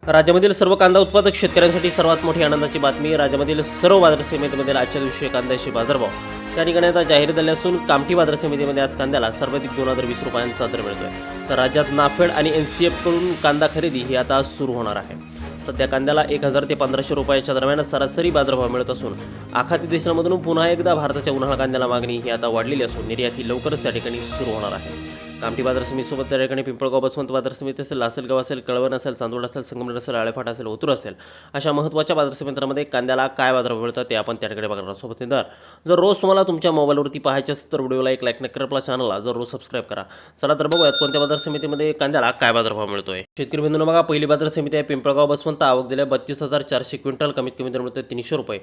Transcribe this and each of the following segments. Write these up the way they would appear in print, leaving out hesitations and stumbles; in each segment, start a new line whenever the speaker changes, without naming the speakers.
राज्यामधील सर्व कांदा उत्पादक शेतकऱ्यांसाठी सर्वात मोठी आनंदाची बातमी. राज्यामधील सर्व बाजार समितीमध्ये आजच्या दिवशी कांद्याचे बाजारभाव त्या ठिकाणी आता जाहीर झाले असून कामठी बाजार समितीमध्ये आज कांद्याला सर्वाधिक 2020 रुपयांचा दर मिळतोय. तर राज्यात नाफेड आणि NCF कडून कांदा खरेदी ही आता सुरू होणार आहे. सध्या कांद्याला 1000 ते 1500 रुपयाच्या दरम्यान सरासरी बाजारभाव मिळत असून आखाती देशांमधून पुन्हा एकदा भारताच्या उन्हाळा कांद्याला मागणी ही आता वाढलेली असून निर्यात ही लवकरच त्या ठिकाणी सुरू होणार आहे. कामठी बाजार समितीसोबत त्या ठिकाणी पिंपळगाव बसवंत बाजार समिती असेल, लासलगाव असेल, कळवण असेल, चांदवड असेल, संगमनेर असेल, आळेफाट असेल, ओतूर असेल, अशा महत्त्वाच्या बाजार समित्यांमध्ये कांद्याला काय बाजारभाव मिळतात ते आपण त्या ठिकाणी बघणार. सोबत दर जर रोज तुम्हाला तुमच्या मोबाईलवरती पाहायचे असेल तर व्हिडिओला एक लाईक नक्की करा, आपल्या चॅनलला जर रोज सबस्क्राईब करा. चला तर बघूयात कोणत्या बाजार समितीमध्ये कांद्याला काय बाजारभाव मिळतोय. शेतकरी बंधूंनो बघा, पहिली बाजार समिती आहे पिंपळगाव बसवंत. आवक दिल्या 32,400 क्विंटल. कमीत कमी दर मिळतोय 300 रुपये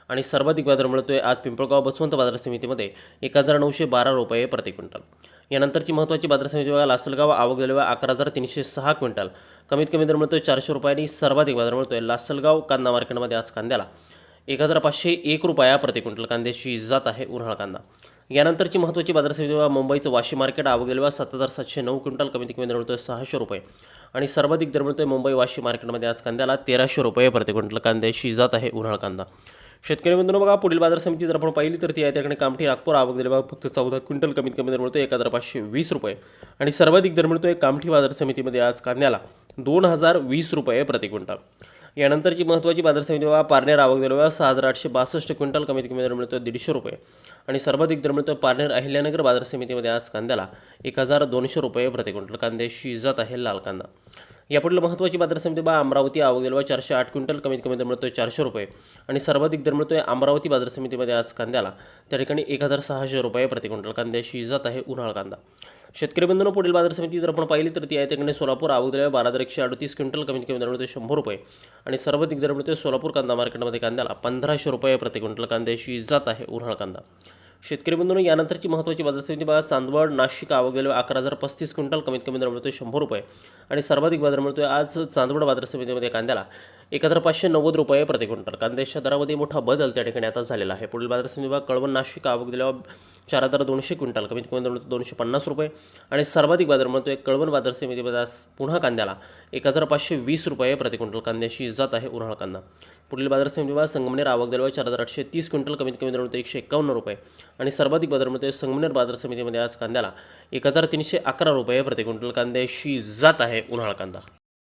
आणि सर्वाधिक बाजार मिळतोय आज पिंपळगाव बसवंत बाजार समितीमध्ये 1912 रुपये प्रति क्विंटल. यानंतरची महत्त्वाची बाजार समिती बघा, लासलगाव. आवक दिल्या 11,306 क्विंटल. कमीत कमी दर मिळतोय 400 रुपये आणि सर्वाधिक बाजार मिळतोय लासलगाव कांदा मार्केटमध्ये आज कांद्याला 1501 रुपया प्रति क्विंटल. कांद्याची जात आहे उन्हाळा कांदा. यानंतरची महत्त्वाची बाजार समिती बघा, मुंबईचं वाशी मार्केट. आवक दिल्या 7,709 क्विंटल. कमीत कमी दर मिळतोय 600 रुपये आणि सर्वाधिक दर मिळतोय मुंबई वाशी मार्केटमध्ये आज कांद्याला 1300 रुपये प्रति क्विंटल. कांद्याची जात आहे उन्हाळा कांदा. शेतकरी बंधूंनो बघा, पुढील बाजार समिती जर आपण पाहिली तर ती आहे त्याकडे कामठी नागपूर. आवक दिली बघा फक्त 14 क्विंटल. कमीत कमी दर मिळतो 1520 रुपये आणि सर्वाधिक दर मिळतोय कामठी बाजार समितीमध्ये आज कांद्याला 2020 रुपये प्रति क्विंटल. यानंतरची महत्त्वाची बाजार समिती बघा, पारनेर. आवक दिली बघा 6,862 क्विंटल. कमीत कमी दर मिळतोय 150 रुपये आणि सर्वाधिक दर मिळतोय पारनेर अहिल्यानगर बाजार समितीमध्ये आज कांद्याला 1200 रुपये प्रति क्विंटल. कांद्याची जात आहे लाल कांदा. यापुढील महत्त्वाची बाजार समिती बघा, अमरावती. आवक दिली बघा 408 क्विंटल. कमीत कमी दर मिळतोय 400 रुपये आणि सर्वाधिक दर मिळतोय अमरावती बाजार समितीमध्ये आज कांद्याला त्या ठिकाणी 1600 रुपये प्रति क्विंटल. कांद्याची जात आहे उन्हाळा कांदा. शेतकरी बंधूंनो, पुढील बाजार समिती जर आपण पाहिली तर ती आहे त्याकडे सोलापूर. आवक दिली 12,138 क्विंटल. कमीत कमी दर मिळतोय 100 रुपये आणि सर्वाधिक दर मिळतोय सोलापूर कांदा मार्केटमध्ये कांद्याला 1500 रुपये प्रति क्विंटल. कांद्याची जात आहे उन्हाळा कांदा. शेतकरी बंधूंनो, यानंतरची महत्त्वाची बाजार समिती बघा, चांदवड नाशिक. आवक दिली 11,035 क्विंटल. कमीत कमी दर मिळतोय 100 रुपये आणि सर्वाधिक बाजार मिळतोय आज चांदवड बाजार समितीमध्ये कांद्याला 1590 रुपये प्रति क्विंटल. कांद्याच्या दरामध्ये मोठा बदल त्या ठिकाणी आता झालेला आहे. पुढील बाजार समिती बघा, कळवण नाशिक. आवक दिल्यावर 4,200 क्विंटल. कमीत कमी दर मिळतो 250 रुपये आणि सर्वाधिक बाजार मिळतोय कळवण बाजार समितीमध्ये आज पुन्हा कांद्याला 1520 रुपये प्रति क्विंटल. कांद्याची जात आहे उन्हाळा कांदा. पुढील बाजार समिती बघा, संगमनेर. आवक दिल्यावर 4,830 क्विंटल. कमीत कमी दर मिळतो 151 रुपये आणि सर्वाधिक बाजार मिळतोय संगमनेर बाजार समितीमध्ये आज कांद्याला 1311 रुपये प्रति क्विंटल. कांद्याची जात आहे उन्हाळा कांदा.